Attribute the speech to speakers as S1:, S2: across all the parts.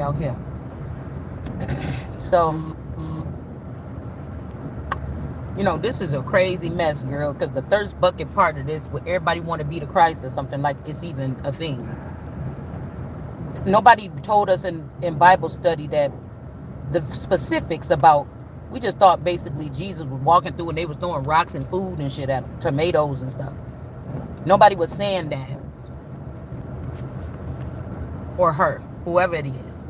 S1: everybody out here. So, this is a crazy mess, girl, because the thirst bucket part of this, where everybody want to be the Christ or something, like it's even a thing. Nobody told us in Bible study that the specifics about, we just thought basically Jesus was walking through and they was throwing rocks and food and shit at him, tomatoes and stuff. Nobody was saying that. Or her, whoever it is.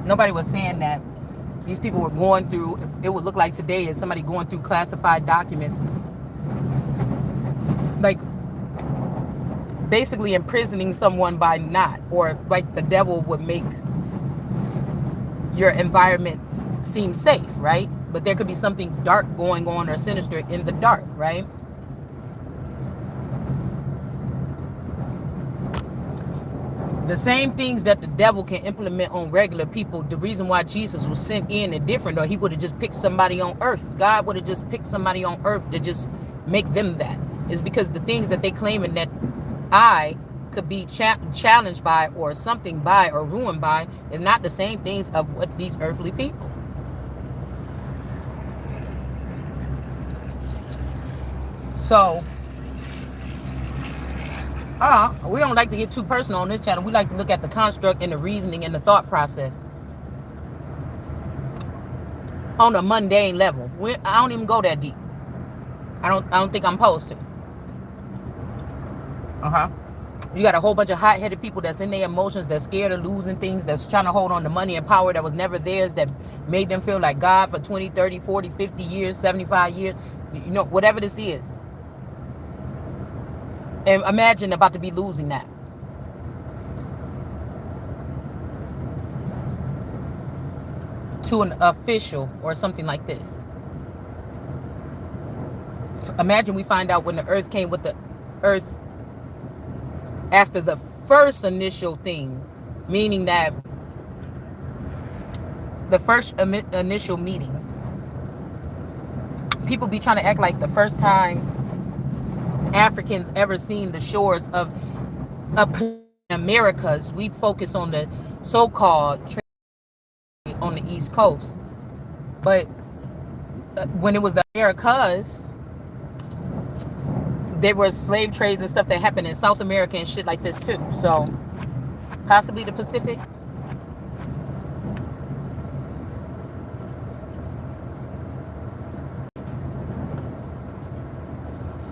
S1: Nobody was saying that these people were going through, it would look like today is somebody going through classified documents, like basically imprisoning someone by not, or like the devil would make your environment seem safe, right? But there could be something dark going on or sinister in the dark, right? The same things that the devil can implement on regular people, the reason why Jesus was sent in and different, or he would have just picked somebody on earth. God would have just picked somebody on earth to just make them that. Is because the things that they claiming that I could be challenged by or something by or ruined by is not the same things of what these earthly people. So, we don't like to get too personal on this channel. We like to look at the construct and the reasoning and the thought process on a mundane level. I don't even go that deep. I don't think I'm supposed to. You got a whole bunch of hot-headed people that's in their emotions, that's scared of losing things, that's trying to hold on to money and power that was never theirs, that made them feel like God for 20, 30, 40, 50 years, 75 years, whatever this is. And imagine about to be losing that. To an official or something like this. Imagine we find out when the earth came with the earth after the first initial thing, meaning that the first initial meeting. People be trying to act like the first time Africans ever seen the shores of Americas, we focus on the so-called trade on the East Coast. But when it was the Americas, there were slave trades and stuff that happened in South America and shit like this too. So possibly the Pacific.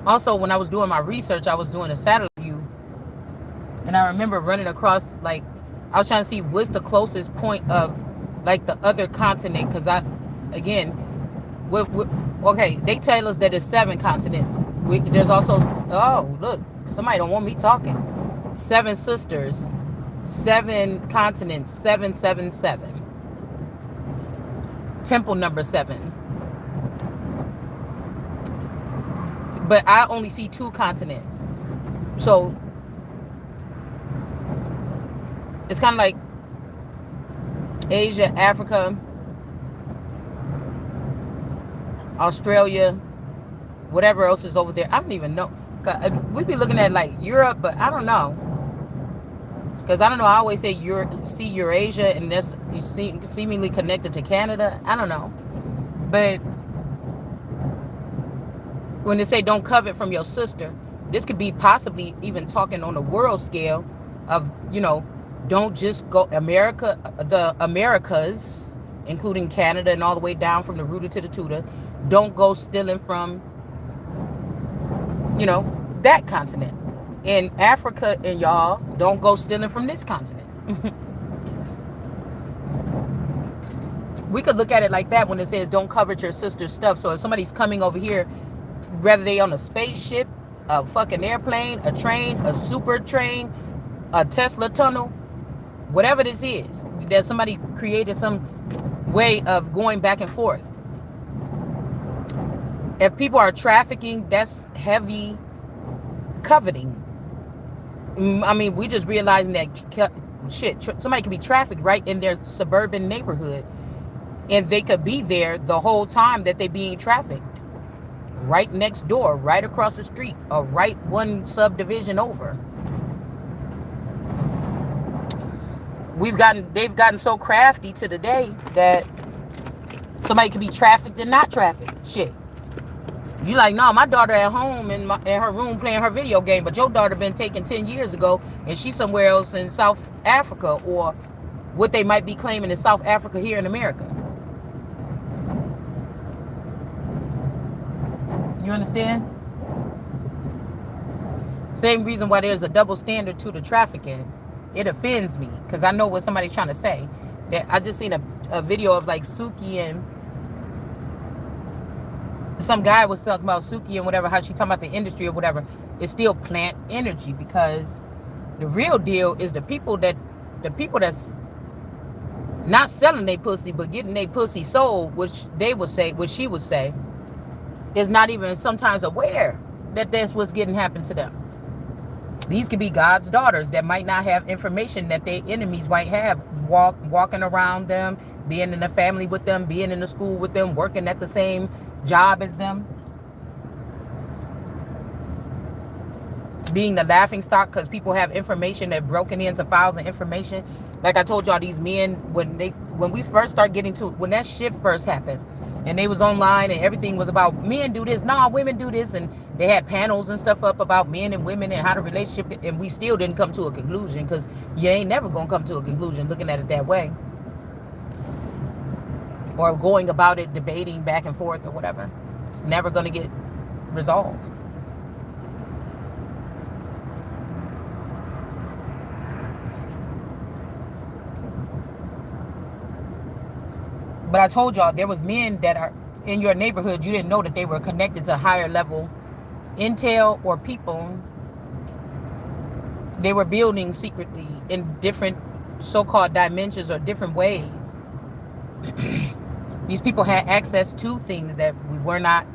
S1: Also, when I was doing my research, I was doing a satellite view, and I remember running across, like, I was trying to see what's the closest point of, like, the other continent, because okay, they tell us that it's 7 continents. There's also, oh, look, somebody don't want me talking. 7 sisters, 7 continents, 777. Temple number 7. But I only see 2 continents. So it's kind of like Asia, Africa, Australia, whatever else is over there. I don't even know. We'd be looking at like Europe, but I don't know. Because I don't know. I always say see Eurasia, and that's seemingly connected to Canada. I don't know. But when they say don't covet from your sister, this could be possibly even talking on a world scale of, don't just go the Americas, including Canada and all the way down from the rooter to the tutor. Don't go stealing from, that continent. And Africa and y'all, don't go stealing from this continent. We could look at it like that when it says don't covet your sister's stuff. So if somebody's coming over here, whether they on a spaceship, a fucking airplane, a train, a super train, a Tesla tunnel, whatever this is, that somebody created some way of going back and forth. If people are trafficking, that's heavy coveting. I mean, we just realizing that somebody could be trafficked right in their suburban neighborhood, and they could be there the whole time that they're being trafficked. Right next door, right across the street, or right one subdivision over. they've gotten so crafty to the day that somebody could be trafficked and not trafficked. Shit. You like, no, my daughter at home in her room playing her video game, but your daughter been taken 10 years ago and she's somewhere else in South Africa, or what they might be claiming in South Africa here in America. You understand? Same reason why there's a double standard to the trafficking. It offends me because I know what somebody's trying to say. That I just seen a video of like Suki, and some guy was talking about Suki and whatever, how she talking about the industry or whatever. It's still plant energy, because the real deal is the people that's not selling their pussy but getting their pussy sold, which she would say, is not even sometimes aware that that's what's getting happen to them. These could be God's daughters that might not have information that their enemies might have, walking around them, being in the family with them, being in the school with them, working at the same job as them, being the laughing stock because people have information that broken into files and information. Like I told y'all, these men, when we first start getting to, when that shit first happened and they was online and everything was about men do this, nah, women do this, and they had panels and stuff up about men and women and how the relationship, and we still didn't come to a conclusion, because you ain't never gonna come to a conclusion looking at it that way, or going about it debating back and forth or whatever. It's never gonna get resolved. But I told y'all, there was men that are in your neighborhood, you didn't know that they were connected to higher level intel or people. They were building secretly in different so-called dimensions or different ways. These people had access to things that we were not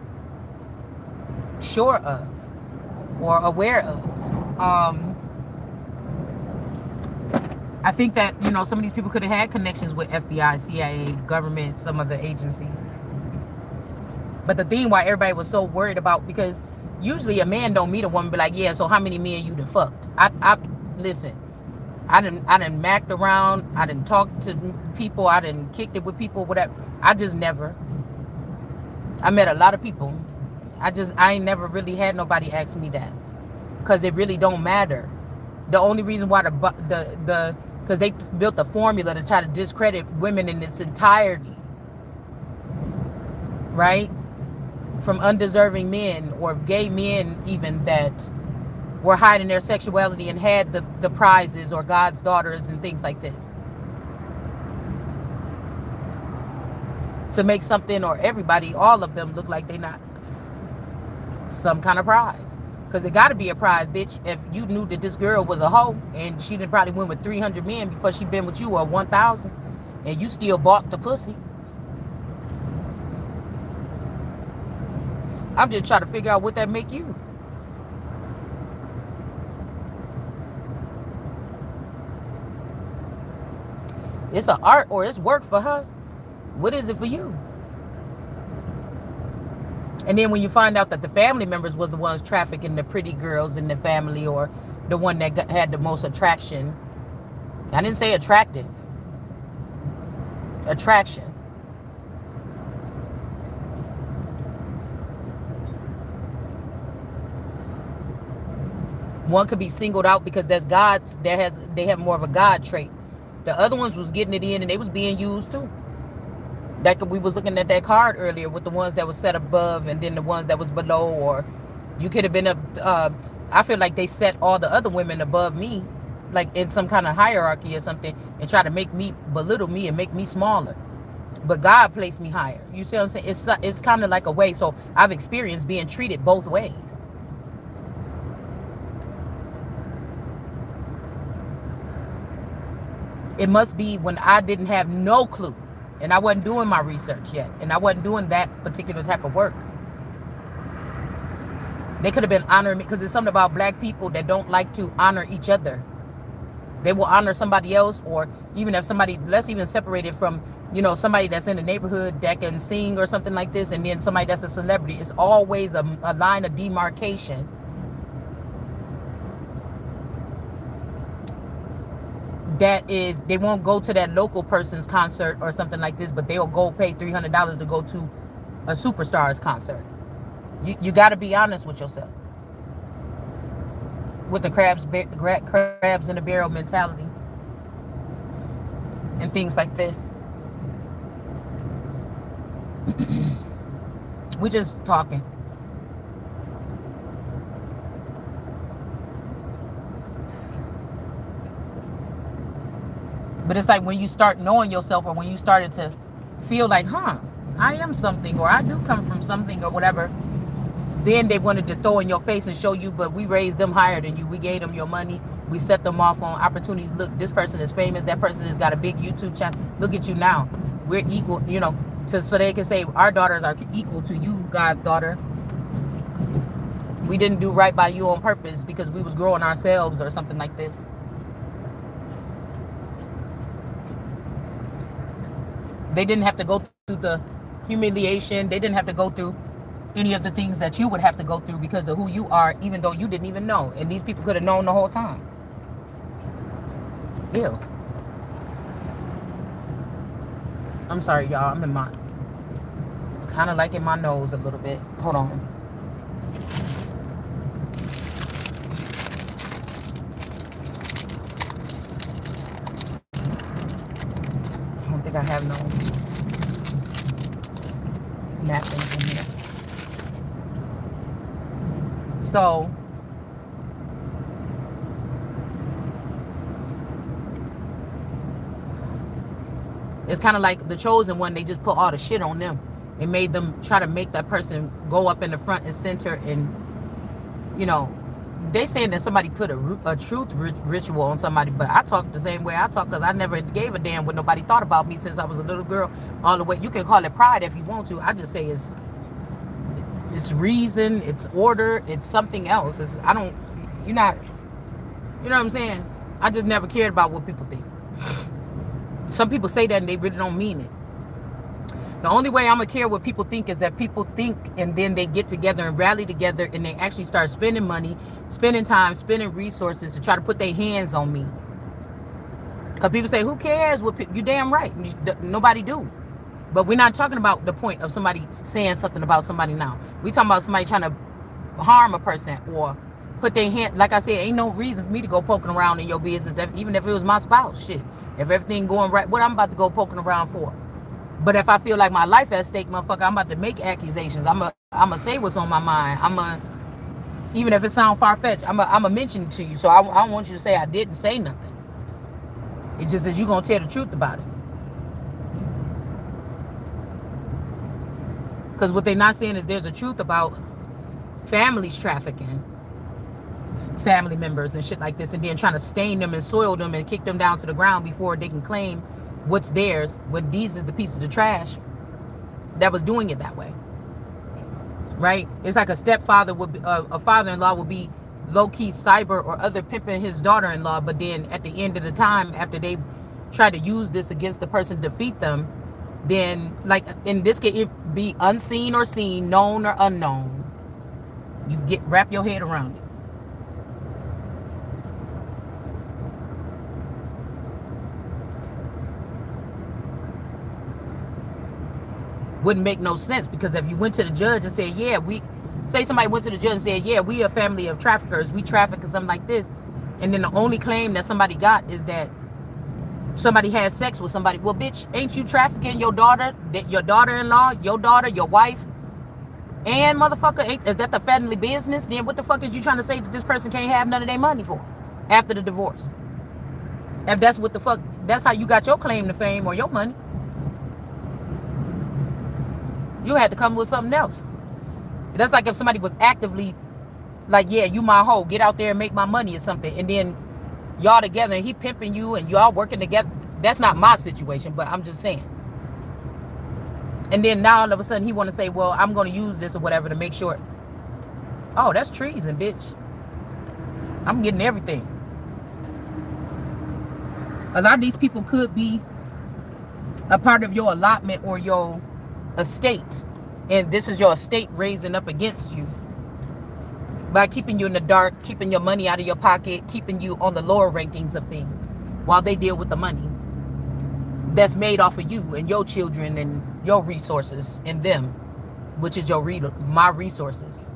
S1: sure of or aware of. I think that, some of these people could have had connections with FBI, CIA, government, some other agencies. But the thing why everybody was so worried about, because usually a man don't meet a woman and be like, yeah, so how many men you done fucked? Listen, I done macked around, I done talked to people, I done kicked it with people, whatever. I just never. I met a lot of people. I ain't never really had nobody ask me that, because it really don't matter. The only reason why because they built a formula to try to discredit women in its entirety, right? From undeserving men or gay men even that were hiding their sexuality and had the prizes, or God's daughters and things like this. To make something or everybody, all of them, look like they not some kind of prize. Because it got to be a prize, bitch. If you knew that this girl was a hoe and she done probably went with 300 men before she been with you, or 1,000, and you still bought the pussy. I'm just trying to figure out what that make you. It's an art or it's work for her. What is it for you? And then when you find out that the family members was the ones trafficking the pretty girls in the family, or the one that had the most attraction. I didn't say attractive. Attraction. One could be singled out because that's God's. They have more of a God trait. The other ones was getting it in and they was being used too. We was looking at that card earlier with the ones that was set above and then the ones that was below, or you could have been I feel like they set all the other women above me, like in some kind of hierarchy or something, and try to make me belittle me and make me smaller. But God placed me higher. You see what I'm saying? It's kind of like a way. So I've experienced being treated both ways. It must be when I didn't have no clue. And I wasn't doing my research yet. And I wasn't doing that particular type of work. They could have been honoring me, because there's something about black people that don't like to honor each other. They will honor somebody else, or even if somebody, let's even separate it from, somebody that's in the neighborhood that can sing or something like this, and then somebody that's a celebrity. It's always a line of demarcation that is, they won't go to that local person's concert or something like this, but they'll go pay $300 to go to a superstar's concert. You got to be honest with yourself. With the crabs in the barrel mentality and things like this. We just talking. But it's like when you start knowing yourself, or when you started to feel like, I am something, or I do come from something, or whatever, then they wanted to throw in your face and show you, but we raised them higher than you. We gave them your money. We set them off on opportunities. Look, this person is famous. That person has got a big YouTube channel. Look at you now. We're equal, so they can say our daughters are equal to you, God's daughter. We didn't do right by you on purpose because we was growing ourselves or something like this. They didn't have to go through the humiliation. They didn't have to go through any of the things that you would have to go through because of who you are, even though you didn't even know. And these people could have known the whole time. Ew. I'm sorry, y'all. I'm in my... kind of like in my nose a little bit. Hold on. I don't think I have no napkins in here. So, it's kind of like the chosen one. They just put all the shit on them. It made them try to make that person go up in the front and center. And, they saying that somebody put a truth ritual on somebody. But I talk the same way I talk because I never gave a damn what nobody thought about me since I was a little girl all the way. You can call it pride if you want to. I just say it's reason, it's order, it's something else. You're not, you know what I'm saying? I just never cared about what people think. Some people say that and they really don't mean it. The only way I'm going to care what people think is that people think and then they get together and rally together and they actually start spending money, spending time, spending resources to try to put their hands on me. Because people say, who cares? You damn right. Nobody do. But we're not talking about the point of somebody saying something about somebody now. We're talking about somebody trying to harm a person or put their hand. Like I said, ain't no reason for me to go poking around in your business, even if it was my spouse. Shit. If everything going right, what I'm about to go poking around for? But if I feel like my life at stake, motherfucker, I'm about to make accusations. I'm going to say what's on my mind. Even if it sounds far-fetched, I'm going to mention it to you. So I don't want you to say I didn't say nothing. It's just that you're going to tell the truth about it. Because what they're not saying is there's a truth about families trafficking family members and shit like this, and then trying to stain them and soil them and kick them down to the ground before they can claim what's theirs, when these is the pieces of trash that was doing it that way. Right? It's like a stepfather would be, a father-in-law would be low-key cyber or other pimping his daughter-in-law, but then at the end of the time, after they try to use this against the person, defeat them, then, like, in this case, it be unseen or seen, known or unknown. You wrap your head around it. Wouldn't make no sense, because if you went to the judge and said, say somebody went to the judge and said, we are a family of traffickers, we traffic or something like this, and then the only claim that somebody got is that somebody had sex with somebody. Well, bitch, ain't you trafficking your daughter, your daughter-in-law, your daughter, your wife, and motherfucker, is that the family business? Then what the fuck is you trying to say that this person can't have none of their money for after the divorce? If that's what the fuck, that's how you got your claim to fame or your money. You had to come with something else. That's like if somebody was actively like, you my hoe, get out there and make my money or something, and then y'all together and he pimping you and y'all working together. That's not my situation, but I'm just saying. And then now all of a sudden he want to say, well, I'm going to use this or whatever to make sure. Oh, that's treason, bitch. I'm getting everything. A lot of these people could be a part of your allotment or your estate, and this is your estate raising up against you by keeping you in the dark, keeping your money out of your pocket, keeping you on the lower rankings of things. while they deal with the money that's made off of you and your children and your resources and them, which is my resources.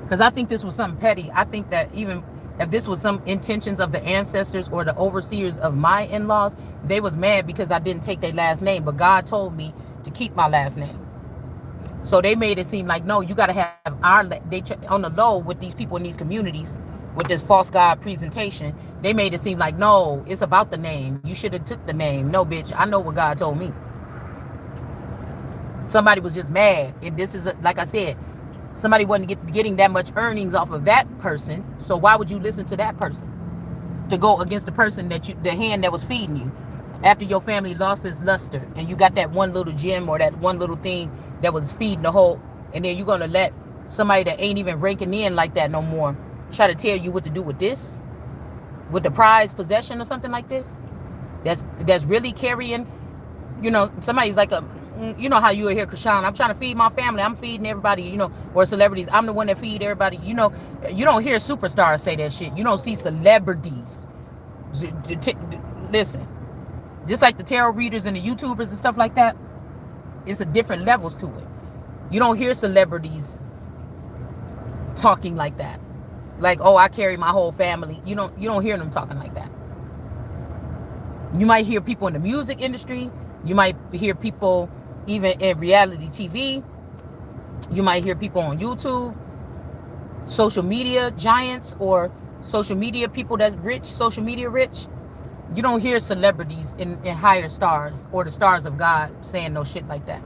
S1: Because I think this was something petty. I think that even if this was some intentions of the ancestors or the overseers of my in-laws, they was mad because I didn't take their last name. But God told me to keep my last name. So they made it seem like, no, you got to have on the low with these people in these communities with this false God presentation. They made it seem like, no, it's about the name. You should have took the name. No, bitch, I know what God told me. Somebody was just mad. And this is, like I said, somebody wasn't getting that much earnings off of that person. So why would you listen to that person to go against the person the hand that was feeding you after your family lost its luster and you got that one little gem or that one little thing that was feeding the whole, and then you're going to let somebody that ain't even ranking in like that no more try to tell you what to do with this, with the prized possession or something like this, that's really carrying, somebody's like how you hear Krishan, I'm trying to feed my family, I'm feeding everybody, or celebrities, I'm the one that feed everybody, you don't hear superstars say that shit. You don't see celebrities. Listen, just like the tarot readers and the YouTubers and stuff like that, it's a different levels to it. You don't hear celebrities talking like that. Like, oh, I carry my whole family. You don't hear them talking like that. You might hear people in the music industry. You might hear people even in reality TV. You might hear people on YouTube, social media giants or social media people that's rich, social media rich. You don't hear celebrities in higher stars or the stars of God saying no shit like that.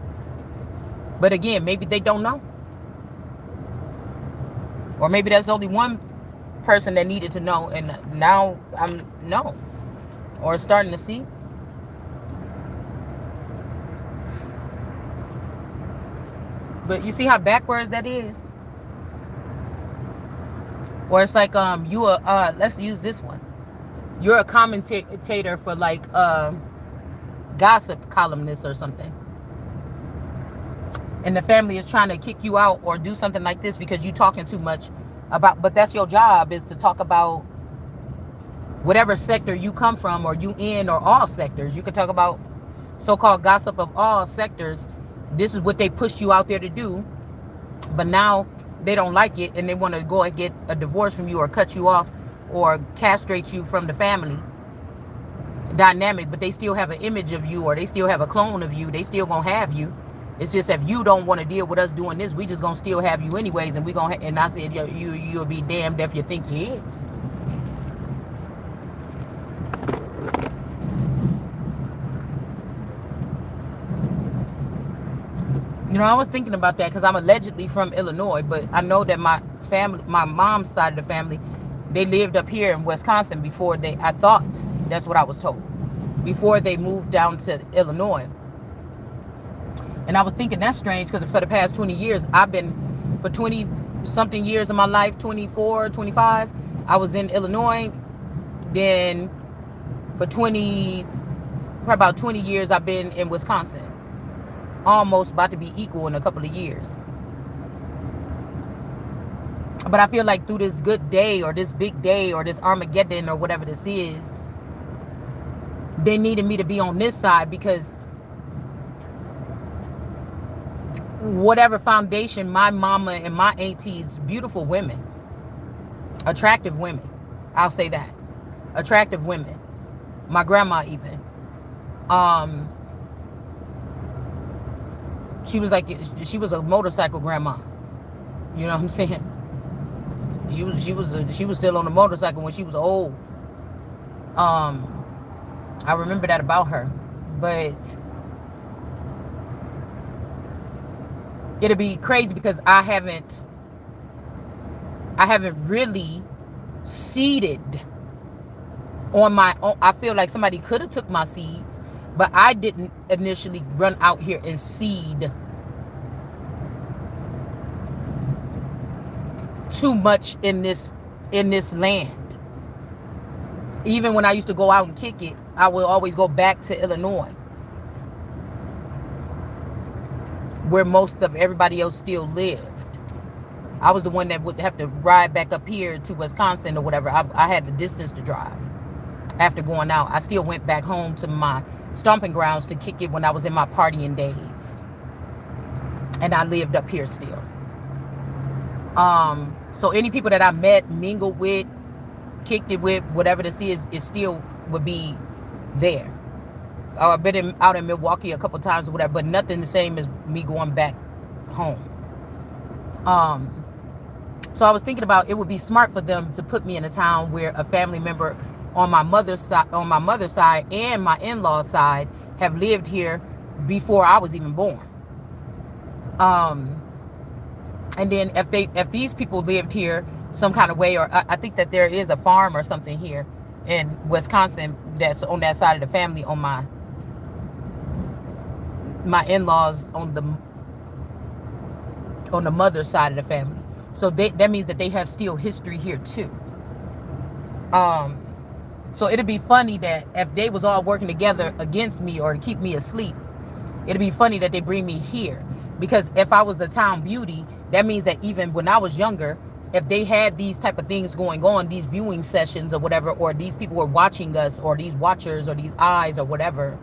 S1: But again, maybe they don't know. Or maybe there's only one person that needed to know, and now I'm no. Or starting to see. But you see how backwards that is? Or it's like let's use this one. You're a commentator for like gossip columnist or something. And the family is trying to kick you out or do something like this because you're talking too much about, but that's your job, is to talk about whatever sector you come from or you in, or all sectors. You can talk about so-called gossip of all sectors. This is what they pushed you out there to do. But now they don't like it and they want to go and get a divorce from you or cut you off or castrate you from the family dynamic, but they still have an image of you, or they still have a clone of you. They still gonna have you. It's just, if you don't want to deal with us doing this, we just gonna still have you anyways, and we gonna. And I said, you'll be damned if you think you is. I was thinking about that because I'm allegedly from Illinois, but I know that my family, my mom's side of the family, they lived up here in Wisconsin before I thought, that's what I was told, before they moved down to Illinois. And I was thinking that's strange because for the past 20 years, I've been, for 20 something years of my life, 24, 25, I was in Illinois. Then for about 20 years, I've been in Wisconsin. Almost about to be equal in a couple of years. But I feel like through this good day or this big day or this Armageddon or whatever this is, they needed me to be on this side because whatever foundation my mama and my aunties, beautiful women, attractive women, I'll say that, attractive women, my grandma even, she was a motorcycle grandma. You know what I'm saying? She was still on the motorcycle when she was old. I remember that about her. But it'll be crazy because I haven't really seeded on my own. I feel like somebody could have took my seeds, but I didn't initially run out here and seed too much in this land. Even when I used to go out and kick it, I would always go back to Illinois, where most of everybody else still lived. I was the one that would have to ride back up here to Wisconsin or whatever. I had the distance to drive. After going out, I still went back home to my stomping grounds to kick it when I was in my partying days. And I lived up here still. So any people that I met, mingled with, kicked it with, whatever this is, it still would be there. I've been out in Milwaukee a couple times or whatever, but nothing the same as me going back home. So I was thinking about, it would be smart for them to put me in a town where a family member on my mother's side and my in-laws side have lived here before I was even born. And then if these people lived here some kind of way, or I think that there is a farm or something here in Wisconsin that's on that side of the family, on my in-laws on the mother's side of the family. So that means that they have still history here too. So it'd be funny that if they was all working together against me or to keep me asleep, it'd be funny that they bring me here. Because if I was a town beauty, that means that even when I was younger, if they had these type of things going on, these viewing sessions or whatever, or these people were watching us, or these watchers, or these eyes or whatever,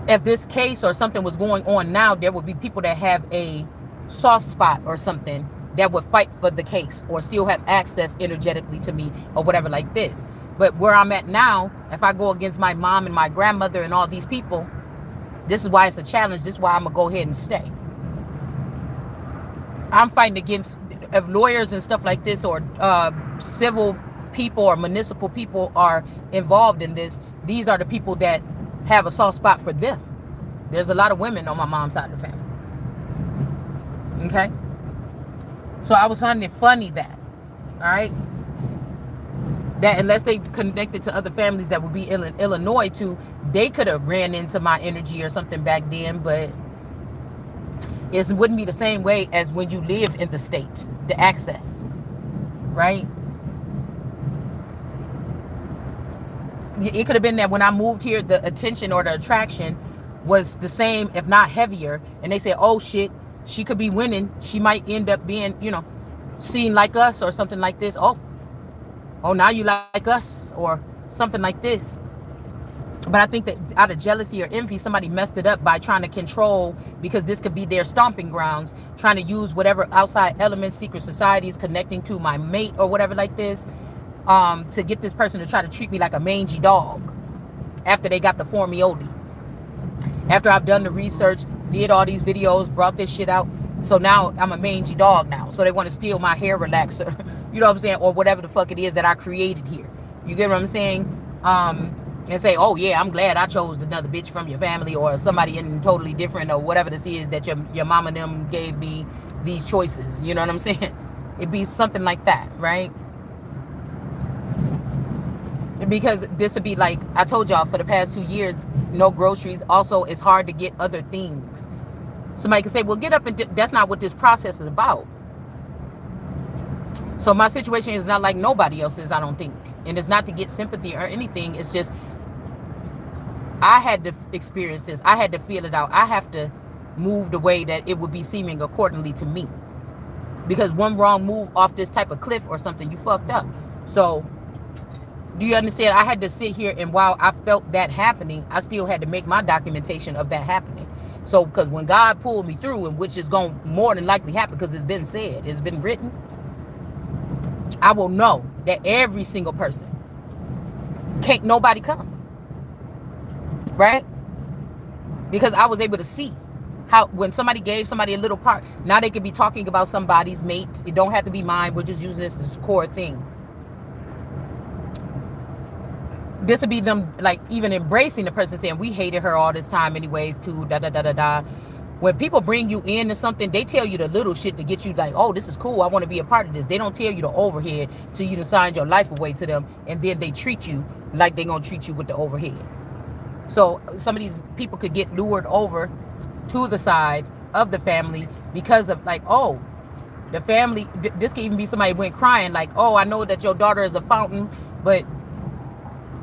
S1: if this case or something was going on now, there would be people that have a soft spot or something that would fight for the case or still have access energetically to me or whatever like this. But where I'm at now, if I go against my mom and my grandmother and all these people, this is why it's a challenge. This is why I'm going to go ahead and stay. I'm fighting against, if lawyers and stuff like this, or civil people or municipal people are involved in this, these are the people that have a soft spot for them. There's a lot of women on my mom's side of the family. Okay? So I was finding it funny that, all right, that unless they connected to other families that would be in Illinois too, they could have ran into my energy or something back then, but it wouldn't be the same way as when you live in the state, the access, right? It could have been that when I moved here, the attention or the attraction was the same, if not heavier, and they said, oh shit, she could be winning, she might end up being, seen like us or something like this. Oh, now you like us or something like this. But I think that out of jealousy or envy, somebody messed it up by trying to control, because this could be their stomping grounds, trying to use whatever outside elements, secret societies connecting to my mate or whatever like this, to get this person to try to treat me like a mangy dog after they got the formioli. After I've done the research, did all these videos, brought this shit out. So now I'm a mangy dog now. So they want to steal my hair relaxer, you know what I'm saying? Or whatever the fuck it is that I created here. You get what I'm saying? And say, oh yeah, I'm glad I chose another bitch from your family or somebody in totally different or whatever this is that your mama and them gave me these choices. You know what I'm saying? It'd be something like that, right? Because this would be like, I told y'all, for the past 2 years, no groceries. Also, it's hard to get other things. Somebody can say, well, get up and that's not what this process is about. So my situation is not like nobody else's, I don't think. And it's not to get sympathy or anything. It's just, I had to experience this. I had to feel it out. I have to move the way that it would be seeming accordingly to me. Because one wrong move off this type of cliff or something, you fucked up. So, do you understand? I had to sit here, and while I felt that happening, I still had to make my documentation of that happening. So, because when God pulled me through, and which is going to more than likely happen because it's been said, it's been written, I will know that every single person, can't nobody come. Right? Because I was able to see how when somebody gave somebody a little part, now they could be talking about somebody's mate. It don't have to be mine. We're just using this as a core thing. This would be them like even embracing the person, saying we hated her all this time anyways too, da da da da da. When people bring you into something, they tell you the little shit to get you like, oh, this is cool, I want to be a part of this. They don't tell you the overhead till you signed your life away to them, and then they treat you like they're going to treat you with the overhead. So some of these people could get lured over to the side of the family because of like, oh, the family, this could even be somebody went crying like, oh, I know that your daughter is a fountain, but,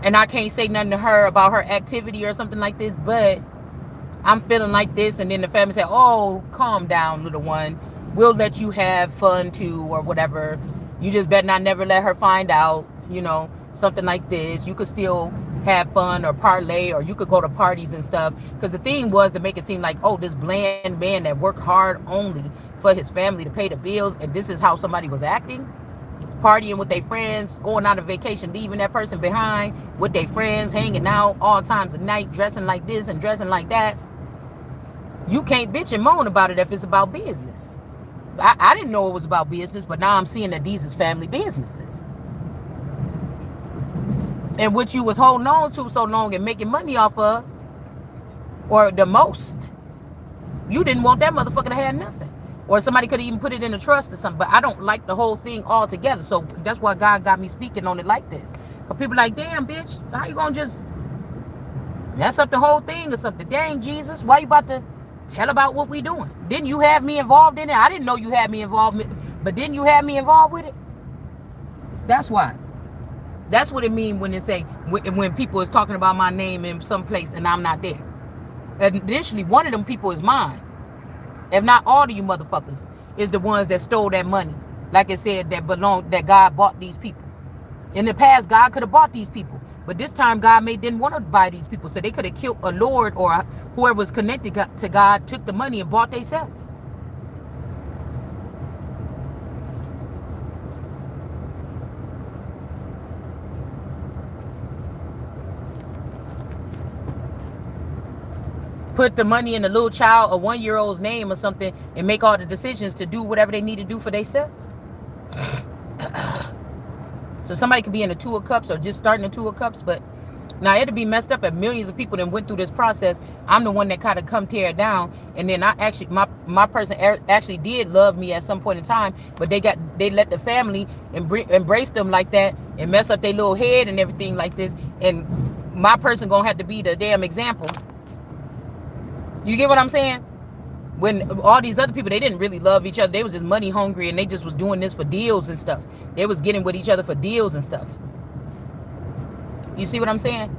S1: and I can't say nothing to her about her activity or something like this, but I'm feeling like this. And then the family said, oh, calm down, little one. we'll let you have fun too, or whatever. You just better not never let her find out, you know, something like this. You could still have fun or parlay, or you could go to parties and stuff. Because the thing was to make it seem like, oh, this bland man that worked hard only for his family to pay the bills, and this is how somebody was acting. Partying with their friends, going on a vacation, leaving that person behind with their friends, hanging out all times of night, dressing like this and dressing like that. You can't bitch and moan about it if it's about business. I didn't know it was about business, but now I'm seeing that these is family businesses. And what you was holding on to so long and making money off of, or the most, you didn't want that motherfucker to have nothing. Or somebody could even put it in a trust or something. But I don't like the whole thing altogether. So that's why God got me speaking on it like this. Because people like, damn, bitch, how you going to just mess up the whole thing or something? Dang, Jesus, why you about to tell about what we doing? Didn't you have me involved in it? I didn't know you had me involved, but didn't you have me involved with it? That's why. That's what it means when they say, when people is talking about my name in some place and I'm not there. Initially, one of them people is mine. If not all of you motherfuckers is the ones that stole that money. Like I said, that God bought these people. In the past, God could have bought these people. But this time, God didn't want to buy these people. So they could have killed a Lord, or whoever was connected to God, took the money and bought themselves. Put the money in a little child, a 1-year-old's name or something, and make all the decisions to do whatever they need to do for themselves. So somebody could be in a 2 of Cups or just starting a 2 of Cups, but now it'd be messed up if millions of people that went through this process. I'm the one that kind of come tear it down, and then I actually, my person actually did love me at some point in time, but they let the family embrace them like that and mess up their little head and everything like this, and my person gonna have to be the damn example. You get what I'm saying? When all these other people, they didn't really love each other. They was just money hungry, and they just was doing this for deals and stuff. They was getting with each other for deals and stuff. You see what I'm saying?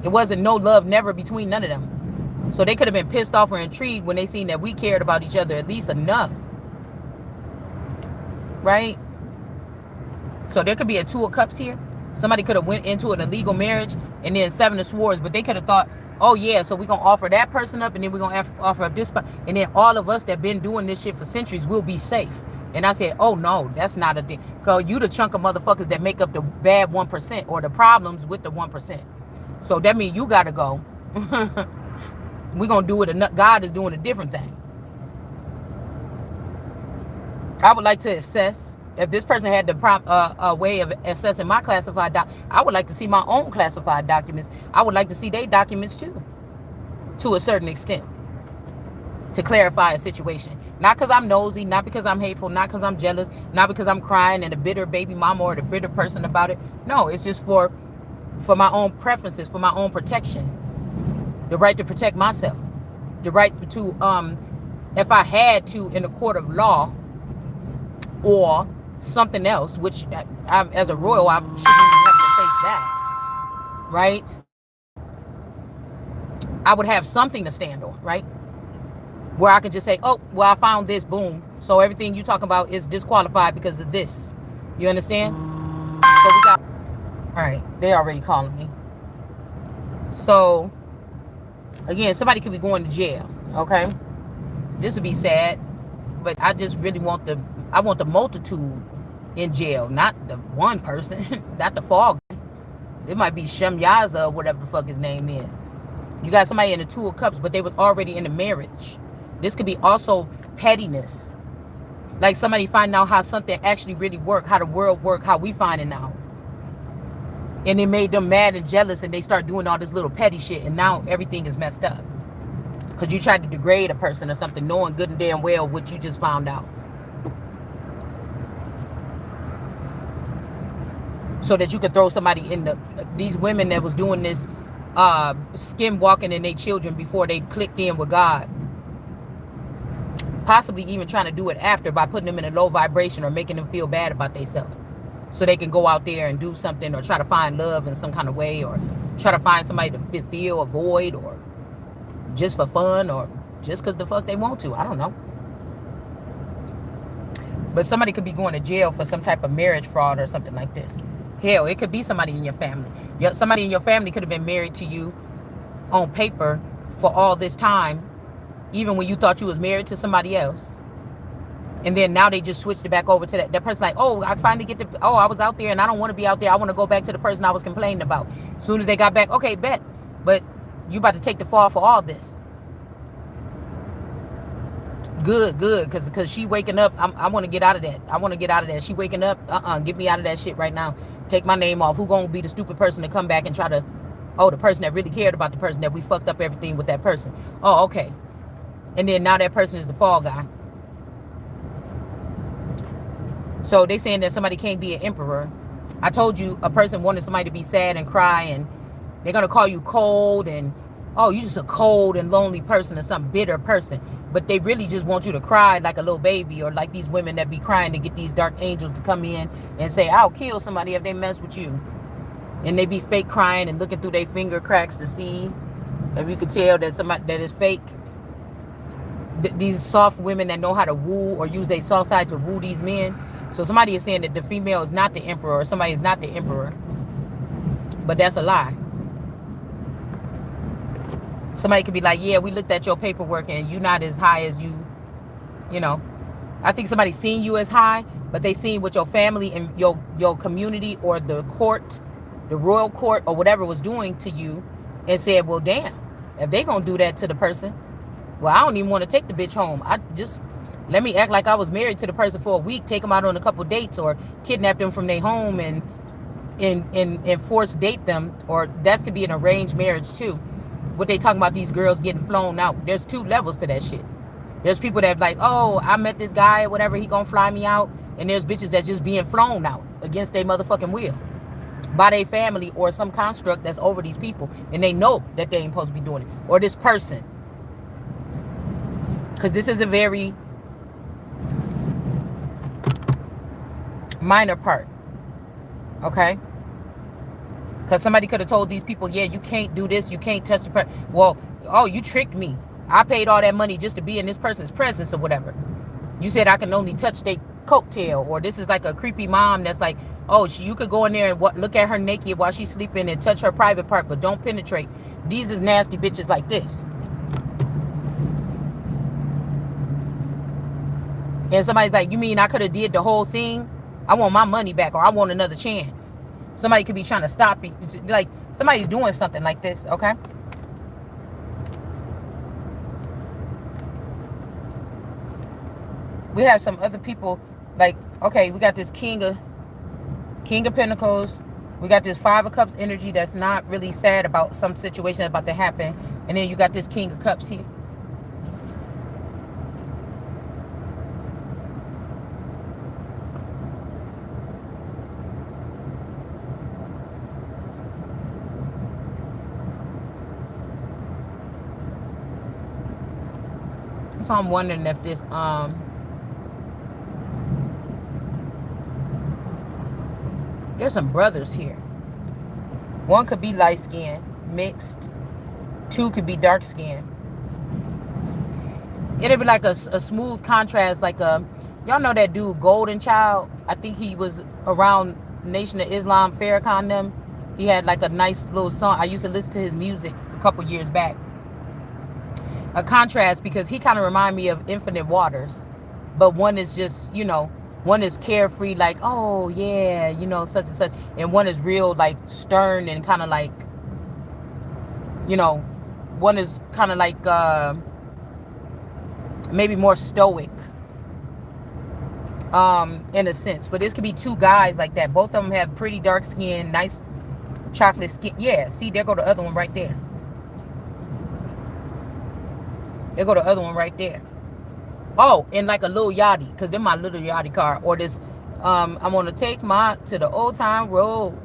S1: It wasn't no love never between none of them. So they could have been pissed off or intrigued when they seen that we cared about each other at least enough. Right? So there could be a 2 of Cups here. Somebody could have went into an illegal marriage and then 7 of Swords, but they could have thought, oh yeah, so we're going to offer that person up, and then we're going to offer up this, and then all of us that been doing this shit for centuries will be safe. And I said, oh no, that's not a thing. Because you the chunk of motherfuckers that make up the bad 1% or the problems with the 1%. So that means you got to go. We're going to do it. God is doing a different thing. I would like to assess. If this person had the way of assessing my classified I would like to see my own classified documents. I would like to see their documents too, to a certain extent, to clarify a situation. Not because I'm nosy, not because I'm hateful, not because I'm jealous, not because I'm crying and a bitter baby mama or the bitter person about it. No, it's just for my own preferences, for my own protection. The right to protect myself. The right to, if I had to, in a court of law or something else, which as a royal, I shouldn't even have to face that, right? I would have something to stand on, right? Where I can just say, oh, well, I found this, boom. So everything you talk about is disqualified because of this. You understand? So we got, all right, they already calling me. So, again, somebody could be going to jail, okay? This would be sad, but I just really want I want the multitude in jail, not the one person, not the fog. It might be Shemyaza or whatever the fuck his name is. You got somebody in the 2 of Cups, but they was already in a marriage. This could be also pettiness. Like somebody finding out how something actually really worked, how the world worked, how we finding out. And it made them mad and jealous, and they start doing all this little petty shit, and now everything is messed up. Because you tried to degrade a person or something, knowing good and damn well what you just found out. So that you could throw somebody in these women that was doing this skin walking in their children before they clicked in with God. Possibly even trying to do it after by putting them in a low vibration or making them feel bad about themselves. So they can go out there and do something or try to find love in some kind of way, or try to find somebody to fulfill a void, or just for fun, or just because the fuck they want to. I don't know. But somebody could be going to jail for some type of marriage fraud or something like this. Hell, it could be somebody in your family. Somebody in your family could have been married to you on paper for all this time, even when you thought you was married to somebody else. And then now they just switched it back over to that person. Like, oh, I finally get to, oh, I was out there and I don't want to be out there. I want to go back to the person I was complaining about. As soon as they got back, okay, bet. But you about to take the fall for all this. Good, because she waking up. I want to get out of that. I want to get out of that. She waking up. Get me out of that shit right now. Take my name off. Who gonna be the stupid person to come back and try to, oh, the person that really cared about the person that we fucked up everything with that person. Oh, okay. And then now that person is the fall guy. So they saying that somebody can't be an emperor. I told you a person wanted somebody to be sad and cry, and they're gonna call you cold and, oh, you just a cold and lonely person or some bitter person. But they really just want you to cry like a little baby, or like these women that be crying to get these dark angels to come in and say, I'll kill somebody if they mess with you. And they be fake crying and looking through their finger cracks to see if you could tell that somebody that is fake. These soft women that know how to woo or use their soft side to woo these men. So somebody is saying that the female is not the emperor, or somebody is not the emperor. But that's a lie. Somebody could be like, yeah, we looked at your paperwork and you're not as high as you know. I think somebody seen you as high, but they seen what your family and your community or the court, the royal court or whatever was doing to you, and said, well, damn, if they gonna do that to the person, well, I don't even want to take the bitch home. I just, let me act like I was married to the person for a week, take them out on a couple dates, or kidnap them from their home and force date them. Or that could be an arranged marriage too. What they talking about, these girls getting flown out. There's 2 levels to that shit. There's people that like, oh, I met this guy or whatever, he gonna fly me out. And there's bitches that's just being flown out against their motherfucking will by their family or some construct that's over these people, and they know that they ain't supposed to be doing it. Or this person. Because this is a very minor part. Okay? Because somebody could have told these people, yeah, you can't do this, you can't touch the person. Well, oh, you tricked me. I paid all that money just to be in this person's presence or whatever. You said I can only touch their coattail. Or this is like a creepy mom that's like, oh, you could go in there and look at her naked while she's sleeping and touch her private part, but don't penetrate. These is nasty bitches like this. And somebody's like, you mean I could have did the whole thing? I want my money back, or I want another chance. Somebody could be trying to stop you. Like, somebody's doing something like this, okay? We have some other people, like, okay, we got this King of Pentacles. We got this 5 of Cups energy that's not really sad about some situation that's about to happen. And then you got this King of Cups here. So I'm wondering if this there's some brothers here. 1 could be light skinned, mixed. 2 could be dark skinned. It'll be like a smooth contrast, like y'all know that dude Golden Child? I think he was around Nation of Islam, Farrakhan them. He had like a nice little song. I used to listen to his music a couple years back. A contrast, because he kind of remind me of Infinite Waters, but one is just, you know, one is carefree, like, oh yeah, you know, such and such, and one is real, like, stern and kind of like, you know, one is kind of like maybe more stoic in a sense. But this could be 2 guys like that. Both of them have pretty dark skin, nice chocolate skin. Yeah, see, there go the other one right there. There go the other one right there. Oh, and like a little yachty, because they're my little yachty car. Or this, I'm going to take my to the old time road.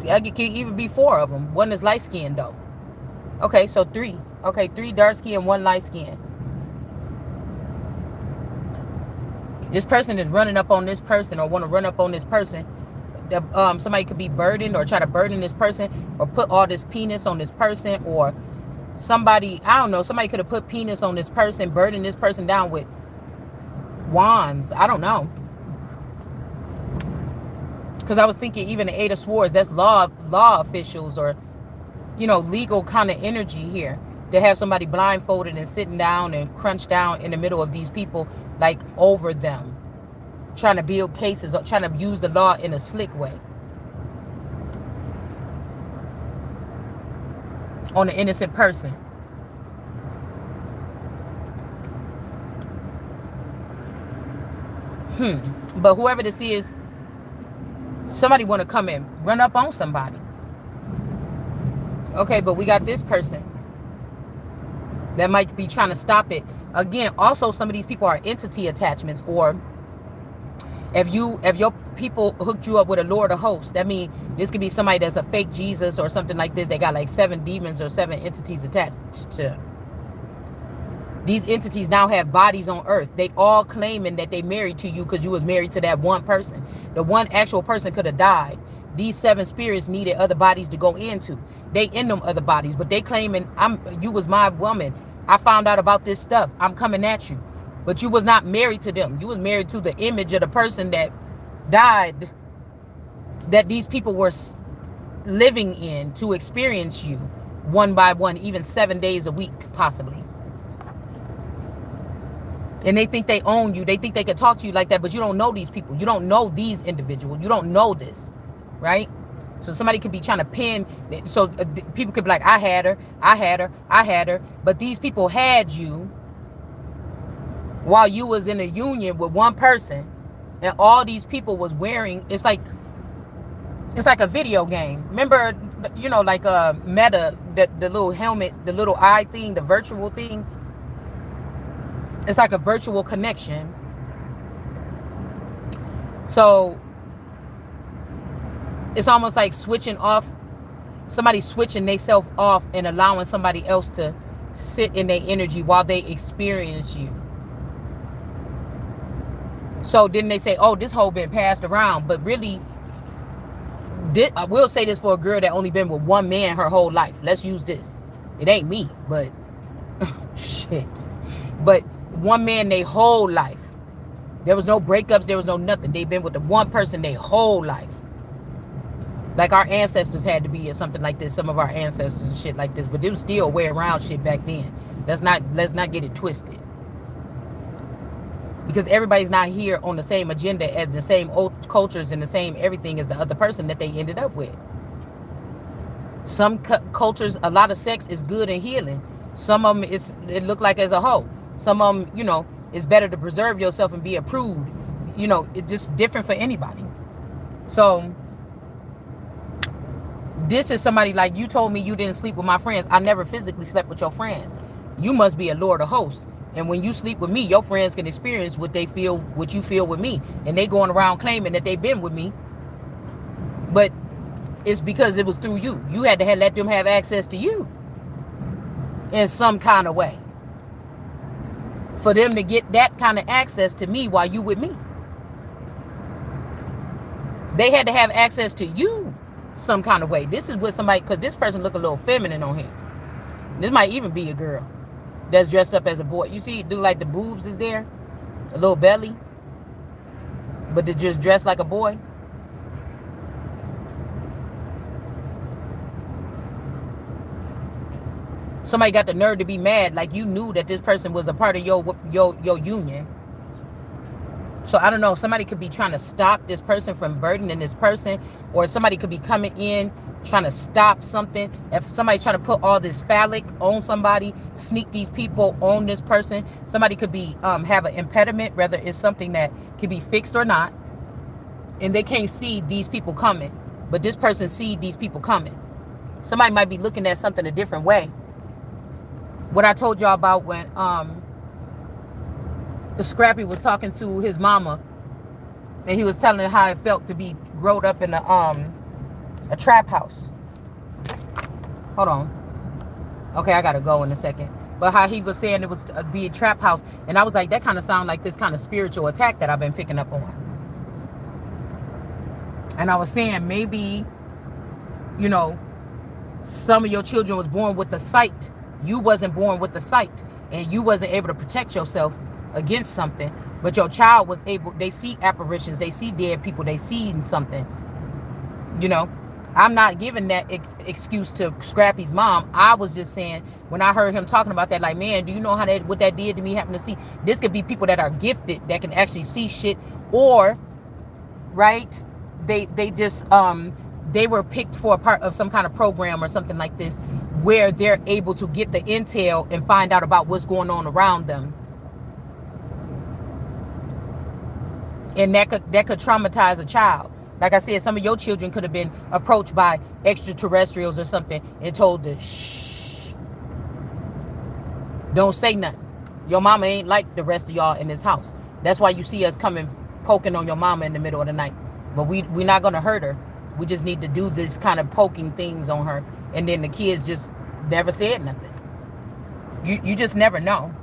S1: I could even be 4 of them. One is light skinned though. Okay, so 3. Okay, 3 dark skin, 1 light skin. This person is running up on this person, or want to run up on this person. Somebody could be burdened or try to burden this person, or put all this penis on this person, or somebody, I don't know, somebody could have put penis on this person, burden this person down with wands. I don't know. Because I was thinking even the Eight of Swords, that's law officials or, you know, legal kind of energy here. To have somebody blindfolded and sitting down and crunched down in the middle of these people, like over them. Trying to build cases or trying to use the law in a slick way. On an innocent person. But whoever this is, somebody want to come in, run up on somebody. Okay, but we got this person that might be trying to stop it. Again, also some of these people are entity attachments, or if your people hooked you up with a Lord of Hosts, that means this could be somebody that's a fake Jesus or something like this. They got like 7 demons or 7 entities attached to them. These entities now have bodies on earth. They all claiming that they married to you because you was married to that one person. The one actual person could have died. These 7 spirits needed other bodies to go into. They in them other bodies, but they claiming you was my woman. I found out about this stuff. I'm coming at you. But you was not married to them. You was married to the image of the person that died, that these people were living in to experience you one by one, even 7 days a week, possibly. And they think they own you. They think they can talk to you like that, but you don't know these people. You don't know these individuals. You don't know this, right? So somebody could be trying to pin. So people could be like, I had her, I had her, I had her. But these people had you while you was in a union with one person. And all these people was wearing, it's like a video game. Remember, you know, like Meta, the little helmet, the little eye thing, the virtual thing. It's like a virtual connection. So it's almost like switching off, somebody switching themselves off and allowing somebody else to sit in their energy while they experience you. So then they say, oh, this whole been passed around. But really, I will say this for a girl that only been with one man her whole life. Let's use this. It ain't me, but shit. But one man their whole life. There was no breakups. There was no nothing. They've been with the one person their whole life. Like our ancestors had to be or something like this. Some of our ancestors and shit like this. But they was still way around shit back then. Let's not get it twisted. Because everybody's not here on the same agenda as the same old cultures and the same everything as the other person that they ended up with. Some cultures, a lot of sex is good and healing. Some of them, it look like as a hoe. Some of them, you know, it's better to preserve yourself and be a prude. You know, it's just different for anybody. So this is somebody like, you told me you didn't sleep with my friends. I never physically slept with your friends. You must be a Lord of Hosts. And when you sleep with me, your friends can experience what you feel with me. And they going around claiming that they've been with me. But it's because it was through you. You had to let them have access to you in some kind of way. For them to get that kind of access to me while you with me. They had to have access to you some kind of way. This is with somebody, because this person look a little feminine on here. This might even be a girl that's dressed up as a boy. You see, do like the boobs is there, a little belly, but they're just dressed like a boy. Somebody got the nerve to be mad, like you knew that this person was a part of your union. So I don't know, somebody could be trying to stop this person from burdening this person, or somebody could be coming in trying to stop something. If somebody's trying to put all this phallic on somebody, sneak these people on this person, somebody could be have an impediment, whether it's something that can be fixed or not, and they can't see these people coming, but this person see these people coming. Somebody might be looking at something a different way. What I told y'all about when the Scrappy was talking to his mama, and he was telling her how it felt to be growed up in a trap house. Hold on. Okay, I gotta go in a second. But how he was saying it was be a trap house, and I was like, that kind of sound like this kind of spiritual attack that I've been picking up on. And I was saying maybe, you know, some of your children was born with the sight. You wasn't born with the sight, and you wasn't able to protect yourself against something. But your child was able, they see apparitions, they see dead people, they see something, you know. I'm not giving that excuse to Scrappy's mom. I was just saying, when I heard him talking about that, like, man, do you know how that, what that did to me, having to see? This could be people that are gifted, that can actually see shit, or, right, they just, they were picked for a part of some kind of program or something like this, where they're able to get the intel and find out about what's going on around them. And that could traumatize a child. Like I said, some of your children could have been approached by extraterrestrials or something and told to shh, don't say nothing. Your mama ain't like the rest of y'all in this house. That's why you see us coming poking on your mama in the middle of the night. But we're not gonna hurt her. We just need to do this kind of poking things on her, and then the kids just never said nothing. You just never know.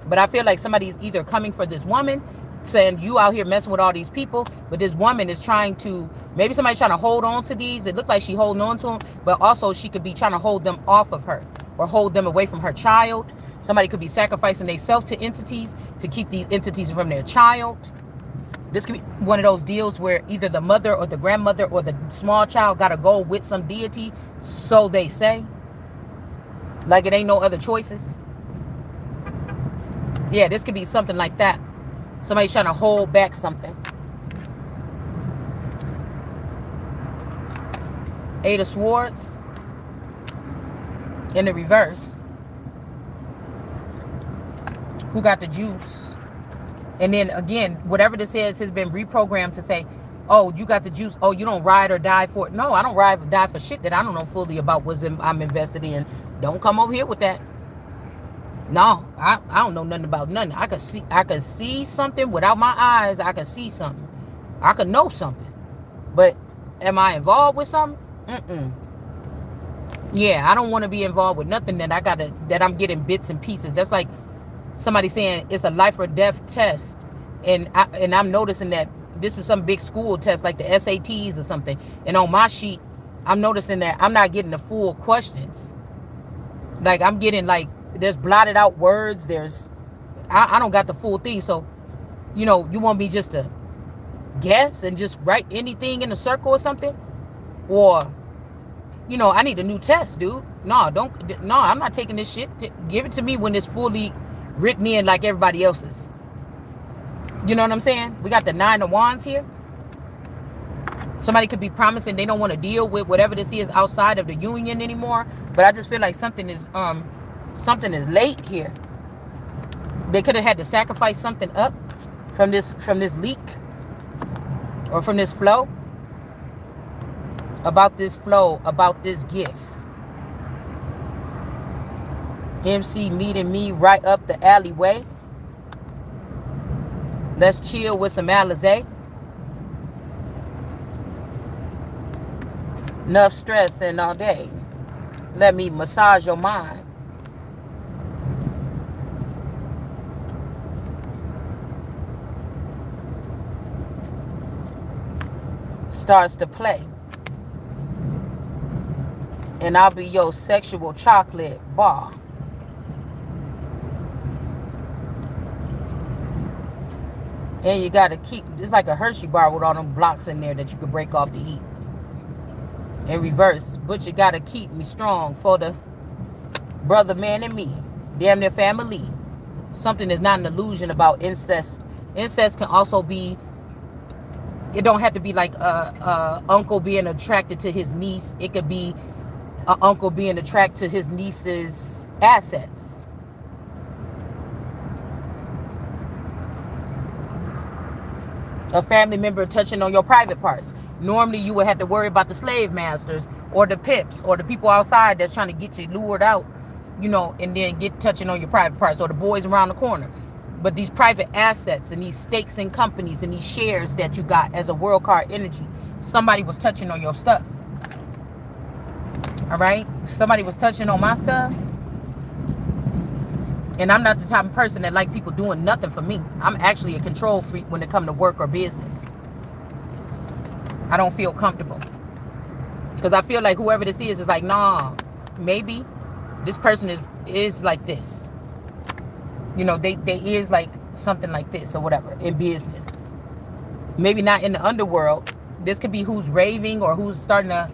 S1: But I feel like somebody's either coming for this woman, saying you out here messing with all these people, but this woman is trying to, maybe somebody's trying to hold on to these. It looked like she holding on to them, but also she could be trying to hold them off of her or hold them away from her child. Somebody could be sacrificing themselves to entities to keep these entities from their child. This could be one of those deals where either the mother or the grandmother or the small child got to go with some deity, so they say. Like it ain't no other choices. Yeah, this could be something like that. Somebody's trying to hold back something. Eight of Swords in the reverse. Who got the juice? And then again, whatever this is has been reprogrammed to say, oh, you got the juice. Oh, you don't ride or die for it. No, I don't ride or die for shit that I don't know fully about what I'm invested in. Don't come over here with that. No, I don't know nothing about nothing. I could see something without my eyes. I could see something. I could know something. But am I involved with something? Yeah, I don't want to be involved with nothing that I'm getting bits and pieces. That's like somebody saying it's a life or death test. And I'm noticing that this is some big school test like the SATs or something. And on my sheet, I'm noticing that I'm not getting the full questions. Like I'm getting like, there's blotted out words. I don't got the full thing. So, you know, you want me just to guess and just write anything in a circle or something? Or, you know, I need a new test, dude. No, I'm not taking this shit. Give it to me when it's fully written in like everybody else's. You know what I'm saying? We got the 9 of Wands here. Somebody could be promising they don't want to deal with whatever this is outside of the union anymore. But I just feel like something is late here. They could have had to sacrifice something up from this leak or from this flow. About this gift. MC meeting me right up the alleyway. Let's chill with some Alizé. Enough stressing all day. Let me massage your mind. Starts to play. And I'll be your sexual chocolate bar. And you gotta keep, it's like a Hershey bar with all them blocks in there that you could break off to eat. In reverse, but you gotta keep me strong for the brother, man, and me. Damn near family. Something is not an illusion about incest. Incest can also be, it don't have to be like a uncle being attracted to his niece. It could be an uncle being attracted to his niece's assets. A family member touching on your private parts. Normally you would have to worry about the slave masters or the pimps or the people outside that's trying to get you lured out, you know, and then get touching on your private parts, or the boys around the corner. But these private assets and these stakes in companies and these shares that you got as a world card energy, somebody was touching on your stuff. All right? Somebody was touching on my stuff. And I'm not the type of person that like people doing nothing for me. I'm actually a control freak when it comes to work or business. I don't feel comfortable. Because I feel like whoever this is like, nah, maybe this person is like this. You know, they is like something like this or whatever in business. Maybe not in the underworld. This could be who's raving or who's starting to,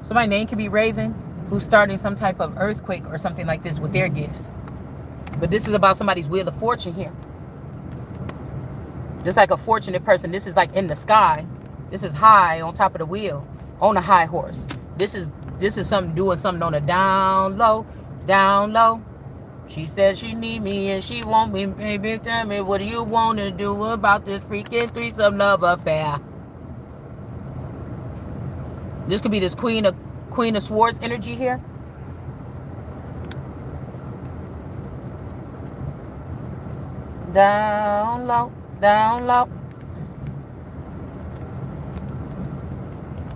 S1: somebody's name could be raving, who's starting some type of earthquake or something like this with their gifts. But this is about somebody's wheel of fortune here. Just like a fortunate person, this is like in the sky. This is high on top of the wheel, on a high horse. This is something doing something on a down low, down low. She says she need me and she want me, baby. Tell me, what do you want to do about this freaking threesome love affair? This could be this Queen of Swords energy here. Down low, down low.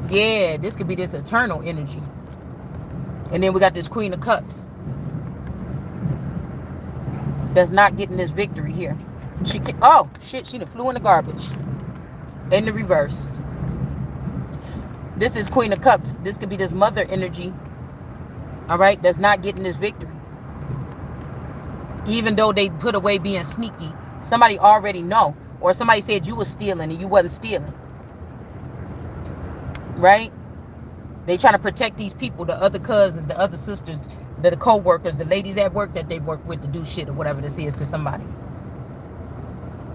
S1: Yeah, this could be this eternal energy. And then we got this Queen of Cups that's not getting this victory here. She can, oh shit, she done flew in the garbage. In the reverse. This is Queen of Cups. This could be this mother energy. All right, that's not getting this victory. Even though they put away being sneaky, somebody already know, or somebody said you was stealing and you wasn't stealing. Right? They trying to protect these people, the other cousins, the other sisters, the co-workers, the ladies at work that they work with to do shit or whatever this is to somebody.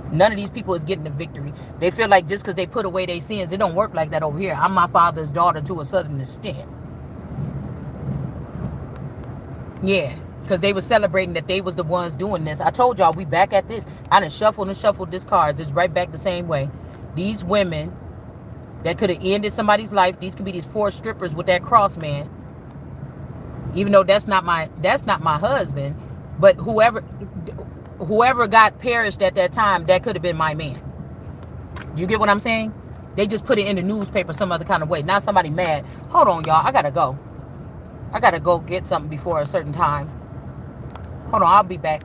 S1: None of these people is getting the victory. They feel like just because they put away their sins, it don't work like that over here. I'm my father's daughter to a certain extent. Yeah, because they were celebrating that they was the ones doing this. I told y'all we back at this. I done shuffled and shuffled this cards. It's right back the same way. These women that could have ended somebody's life. These could be these 4 strippers with that cross, man. Even though that's not my husband, but whoever got perished at that time, that could have been my man. You get what I'm saying? They just put it in the newspaper some other kind of way. Not somebody mad. Hold on, y'all. I gotta go. I gotta go get something before a certain time. Hold on. I'll be back.